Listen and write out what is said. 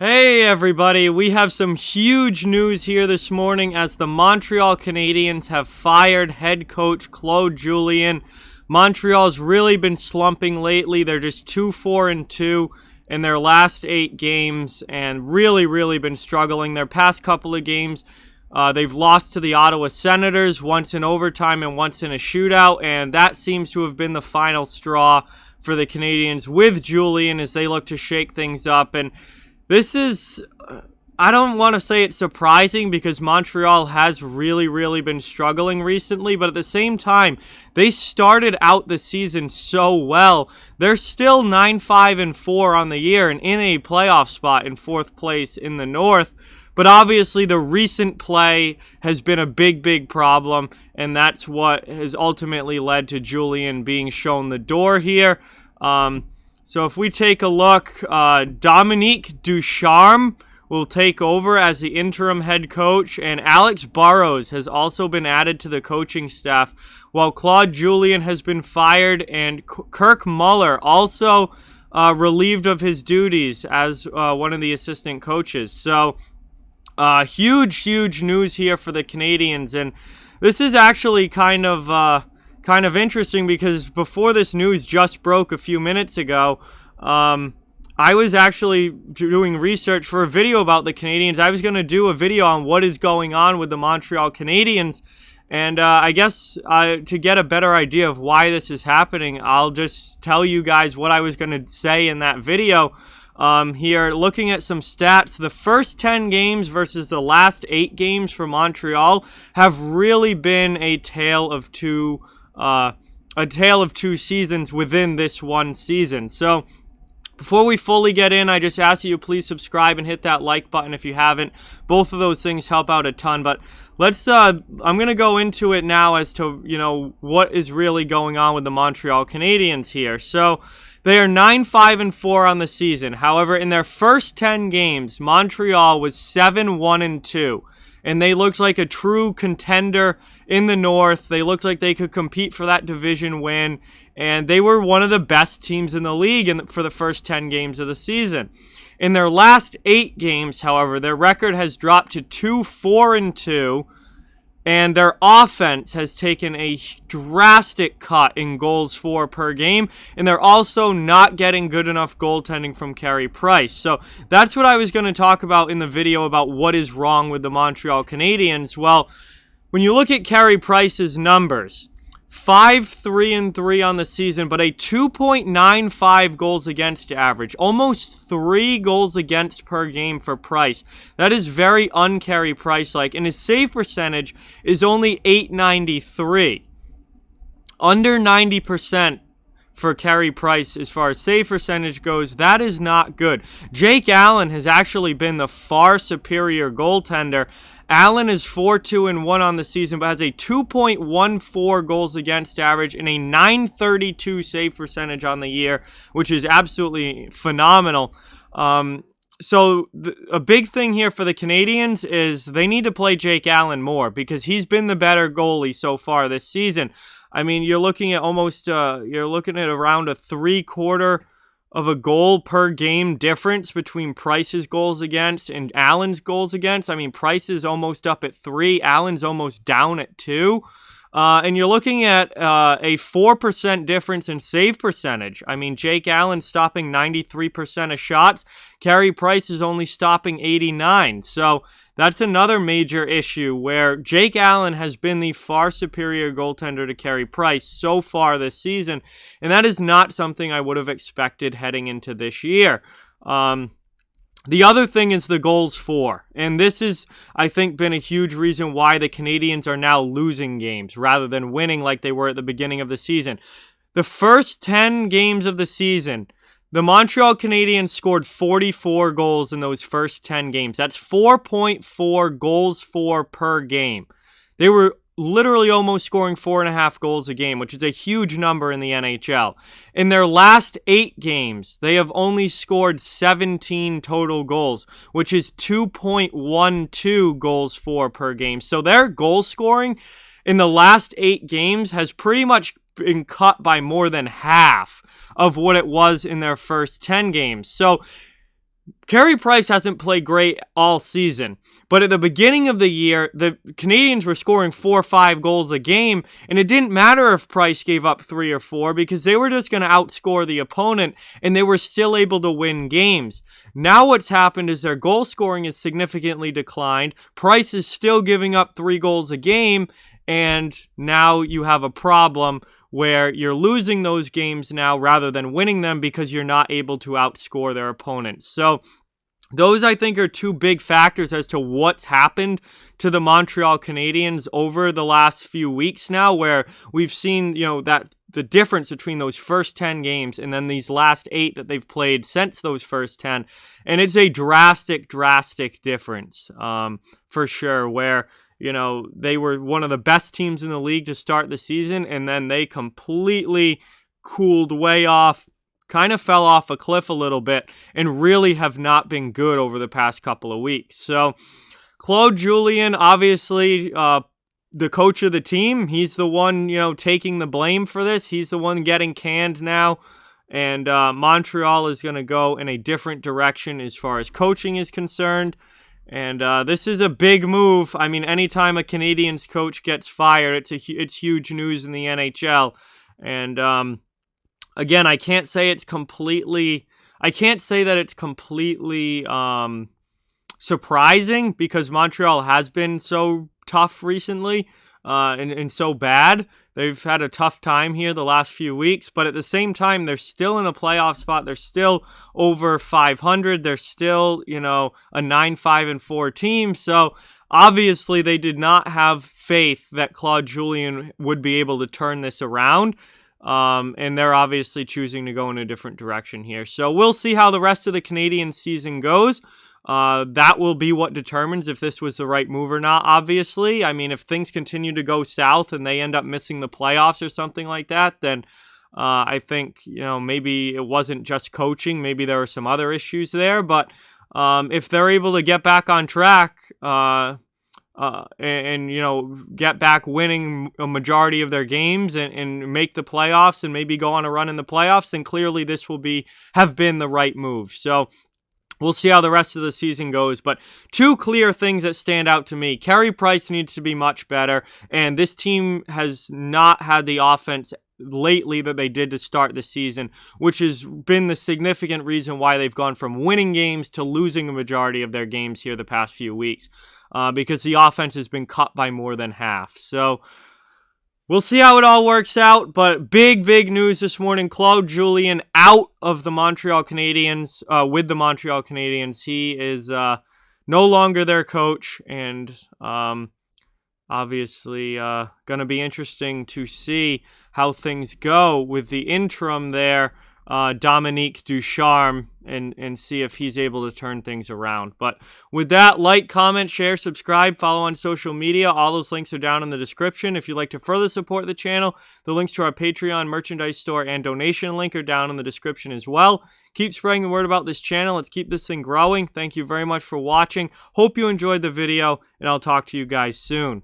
Hey everybody, we have some huge news here this morning as the Montreal Canadiens have fired head coach Claude Julien. Montreal's really been slumping lately. They're just 2-4-2 in their last 8 games and really been struggling. Their past couple of games, they've lost to the Ottawa Senators, once in overtime and once in a shootout, and that seems to have been the final straw for the Canadiens with Julien as they look to shake things up. And this is, I don't want to say it's surprising because Montreal has really been struggling recently, but at the same time, they started out the season so well. They're still 9-5-4 on the year and in a playoff spot in 4th place in the North. But obviously the recent play has been a big problem, and that's what has ultimately led to Julien being shown the door here. So if we take a look, Dominique Ducharme will take over as the interim head coach, and Alex Burrows has also been added to the coaching staff, while Claude Julien has been fired, and Kirk Muller also relieved of his duties as one of the assistant coaches. So huge news here for the Canadiens, and this is actually kind of interesting because before this news just broke a few minutes ago, I was actually doing research for a video about the Canadiens. I was going to do a video on what is going on with the Montreal Canadiens, and I guess to get a better idea of why this is happening, I'll just tell you guys what I was going to say in that video. Here, looking at some stats, the first 10 games versus the last 8 games for Montreal have really been a tale of two seasons within this one season. So before we fully get in, I just ask you to please subscribe and hit that like button if you haven't. Both of those things help out a ton. But let's I'm going to go into it now as to, what is really going on with the Montreal Canadiens here. So they are 9-5-4 on the season. However, in their first 10 games, Montreal was 7-1-2. And they looked like a true contender in the North. They looked like they could compete for that division win. And they were one of the best teams in the league for the first 10 games of the season. In their last 8 games, however, their record has dropped to 2-4-2. And their offense has taken a drastic cut in goals for per game. And they're also not getting good enough goaltending from Carey Price. So that's what I was going to talk about in the video about what is wrong with the Montreal Canadiens. Well, when you look at Carey Price's numbers, 5-3-3 on the season, but a 2.95 goals against average. Almost 3 goals against per game for Price. That is very un-Carey Price-like, and his save percentage is only .893. Under 90% for Carey Price as far as save percentage goes. That is not good. Jake Allen has actually been the far superior goaltender. Allen is 4-2-1 on the season, but has a 2.14 goals against average and a .932 save percentage on the year, which is absolutely phenomenal. So a big thing here for the Canadiens is they need to play Jake Allen more because he's been the better goalie so far this season. I mean, you're looking at almost, you're looking at around a 3/4 of a goal per game difference between Price's goals against and Allen's goals against. I mean, Price is almost up at 3, Allen's almost down at 2. And you're looking at a 4% difference in save percentage. I mean, Jake Allen's stopping 93% of shots. Carey Price is only stopping 89%. So that's another major issue where Jake Allen has been the far superior goaltender to Carey Price so far this season. And that is not something I would have expected heading into this year. The other thing is the goals for, and this is, I think, been a huge reason why the Canadiens are now losing games rather than winning like they were at the beginning of the season. The first 10 games of the season, the Montreal Canadiens scored 44 goals in those first 10 games. That's 4.4 goals for per game. They were literally almost scoring 4.5 goals a game, which is a huge number in the NHL. In their last 8 games, they have only scored 17 total goals, which is 2.12 goals for per game. So their goal scoring in the last 8 games has pretty much been cut by more than half of what it was in their first 10 games. So Carey Price hasn't played great all season, but at the beginning of the year, the Canadiens were scoring 4 or 5 goals a game, and it didn't matter if Price gave up 3 or 4 because they were just going to outscore the opponent, and they were still able to win games. Now what's happened is their goal scoring has significantly declined. Price is still giving up 3 goals a game, and now you have a problem where you're losing those games now rather than winning them because you're not able to outscore their opponents. So those, I think, are 2 big factors as to what's happened to the Montreal Canadiens over the last few weeks now, where we've seen, that the difference between those first 10 games and then these last 8 that they've played since those first 10. And it's a drastic difference, for sure, where they were one of the best teams in the league to start the season, and then they completely cooled way off, kind of fell off a cliff a little bit, and really have not been good over the past couple of weeks. So Claude Julien, obviously the coach of the team, he's the one, taking the blame for this. He's the one getting canned now, and Montreal is going to go in a different direction as far as coaching is concerned. And this is a big move. I mean, anytime a Canadiens coach gets fired, it's huge news in the NHL. And again, I can't say that it's completely surprising because Montreal has been so tough recently and so bad. They've had a tough time here the last few weeks, but at the same time, they're still in a playoff spot. They're still over 500. They're still, a 9-5-4 team. So obviously, they did not have faith that Claude Julien would be able to turn this around. And they're obviously choosing to go in a different direction here. So we'll see how the rest of the Canadian season goes. That will be what determines if this was the right move or not, obviously. I mean, if things continue to go south and they end up missing the playoffs or something like that, then I think, maybe it wasn't just coaching. Maybe there were some other issues there. But if they're able to get back on track and get back winning a majority of their games and make the playoffs and maybe go on a run in the playoffs, then clearly this will have been the right move. So we'll see how the rest of the season goes, but 2 clear things that stand out to me. Carey Price needs to be much better, and this team has not had the offense lately that they did to start the season, which has been the significant reason why they've gone from winning games to losing a majority of their games here the past few weeks, because the offense has been cut by more than half. So we'll see how it all works out, but big news this morning. Claude Julien out of the Montreal Canadiens, with the Montreal Canadiens. He is no longer their coach, and obviously going to be interesting to see how things go with the interim there, Dominique Ducharme, and see if he's able to turn things around. But with that, like, comment, share, subscribe, follow on social media. All those links are down in the description. If you'd like to further support the channel, the links to our Patreon, merchandise store, and donation link are down in the description as well. Keep spreading the word about this channel. Let's keep this thing growing. Thank you very much for watching. Hope you enjoyed the video, and I'll talk to you guys soon.